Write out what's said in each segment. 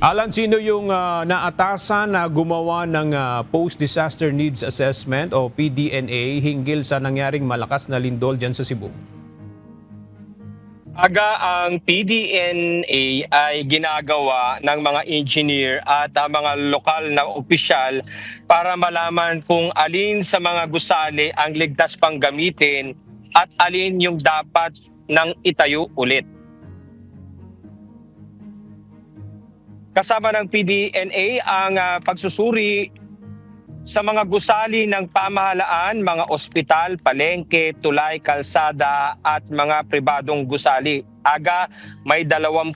Alan, sino yung naatasan na gumawa ng Post-Disaster Needs Assessment o PDNA hinggil sa nangyaring malakas na lindol dyan sa Cebu? Ang PDNA ay ginagawa ng mga engineer at mga lokal na opisyal para malaman kung alin sa mga gusali ang ligtas pang gamitin at alin yung dapat nang itayo ulit. Kasama ng PDNA ang pagsusuri sa mga gusali ng pamahalaan, mga ospital, palengke, tulay, kalsada at mga pribadong gusali. May 21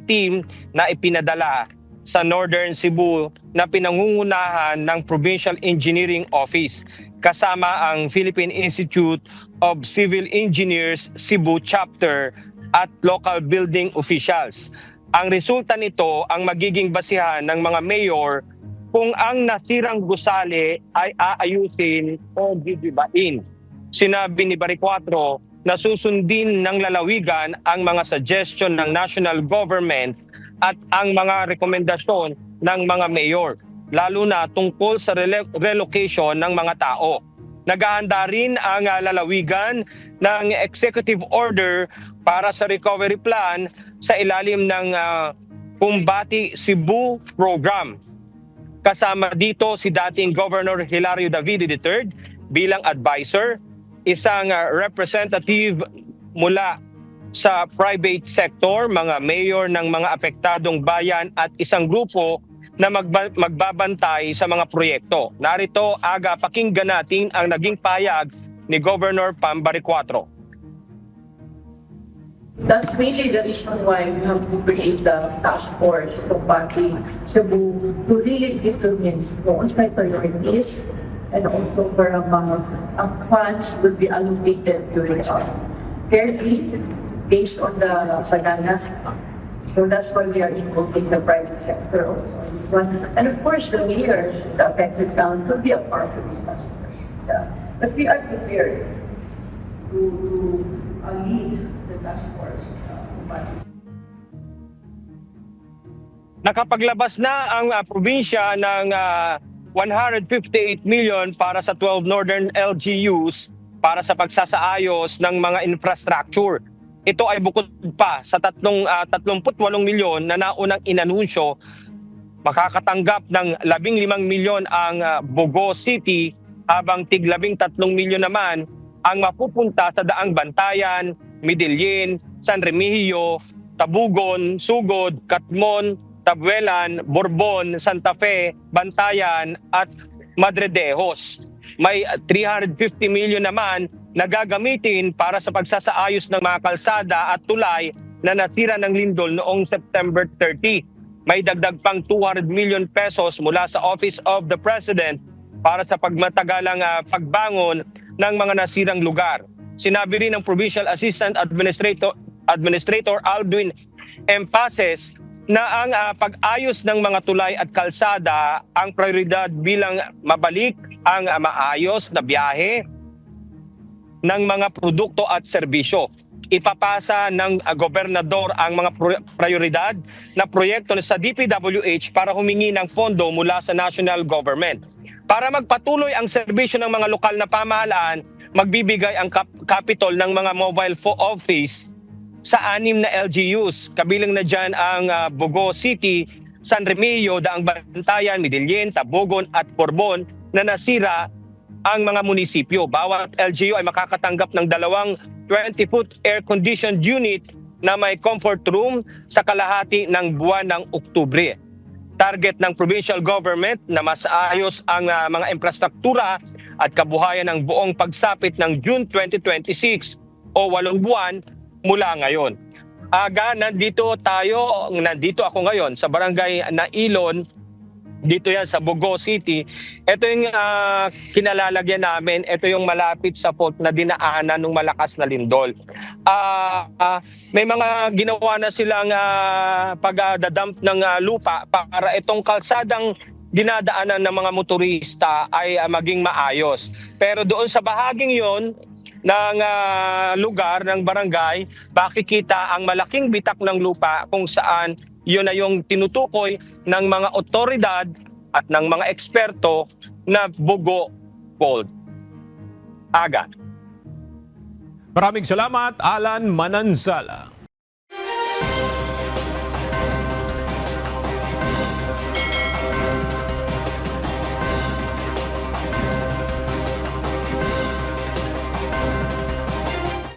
team na ipinadala sa Northern Cebu na pinangungunahan ng Provincial Engineering Office kasama ang Philippine Institute of Civil Engineers Cebu Chapter at local building officials. Ang resulta nito ang magiging basihan ng mga mayor kung ang nasirang gusali ay aayusin o gigibain. Sinabi ni Baricuatro na susundin ng lalawigan ang mga suggestion ng national government at ang mga rekomendasyon ng mga mayor, lalo na tungkol sa relocation ng mga tao. Naghahanda rin ang lalawigan ng executive order para sa recovery plan sa ilalim ng Kumbati Cebu Program. Kasama dito si dating Governor Hilario David III bilang advisor, isang representative mula sa private sector, mga mayor ng mga apektadong bayan at isang grupo na magbabantay sa mga proyekto. Narito, pakinggan natin ang naging payag ni Governor Pam Baricuatro. That's mainly the reason why we have to create the task force to party Cebu to really determine kung saan priorities and also for ang funds will be allocated during fairly based on the banana. So that's why we are involving the private sector also on this one. And of course, the mayors, the affected towns will be a part of this task force. Yeah. But we are prepared to lead the task force. Nakapaglabas na ang probinsya ng 158 million para sa 12 northern LGUs para sa pagsasaayos ng mga infrastructure. Ito ay bukod pa sa 38 milyon na naunang inanunsyo. Makakatanggap ng 15 milyon ang Bogo City habang tig 13 milyon naman ang mapupunta sa Daang Bantayan, Midilin, San Remigio, Tabugon, Sugod, Katmon, Tabuelan, Borbon, Santa Fe, Bantayan at Madredejos. May 350 milyon naman na gagamitin para sa pagsasaayos ng mga kalsada at tulay na nasira ng lindol noong September 30. May dagdag pang 200 million pesos mula sa Office of the President para sa pagmatagalang pagbangon ng mga nasirang lugar. Sinabi rin ng Provincial Assistant Administrator Aldwin Empases na ang pag-ayos ng mga tulay at kalsada ang prioridad bilang mabalik ang maayos na biyahe ng mga produkto at serbisyo. Ipapasa ng gobernador ang mga prioridad na proyekto sa DPWH para humingi ng pondo mula sa national government. Para magpatuloy ang serbisyo ng mga lokal na pamahalaan, magbibigay ang capital ng mga mobile office sa 6 na LGUs. Kabilang na dyan ang Bogo City, San Remigio, Daang Bantayan, Midilin, Tabogon at Borbon na nasira ang mga munisipyo. Bawat LGU ay makakatanggap ng 2 20-foot air-conditioned unit na may comfort room sa kalahati ng buwan ng Oktubre. Target ng provincial government na masaayos ang mga infrastruktura at kabuhayan ng buong pagsapit ng June 2026 o 8 buwan mula ngayon. Nandito ako ngayon sa barangay Nailon, dito yan sa Bogo City. Ito yung kinalalagyan namin, ito yung malapit sa fault na dinaanan ng malakas na lindol. May mga ginawa na silang pagdadump ng lupa para itong kalsadang dinadaanan ng mga motorista ay maging maayos. Pero doon sa bahaging yon ng lugar, ng barangay, makikita ang malaking bitak ng lupa kung saan yun na yung tinutukoy ng mga otoridad at ng mga eksperto na Bugo Gold. Aga. Maraming salamat, Alan Mananzala.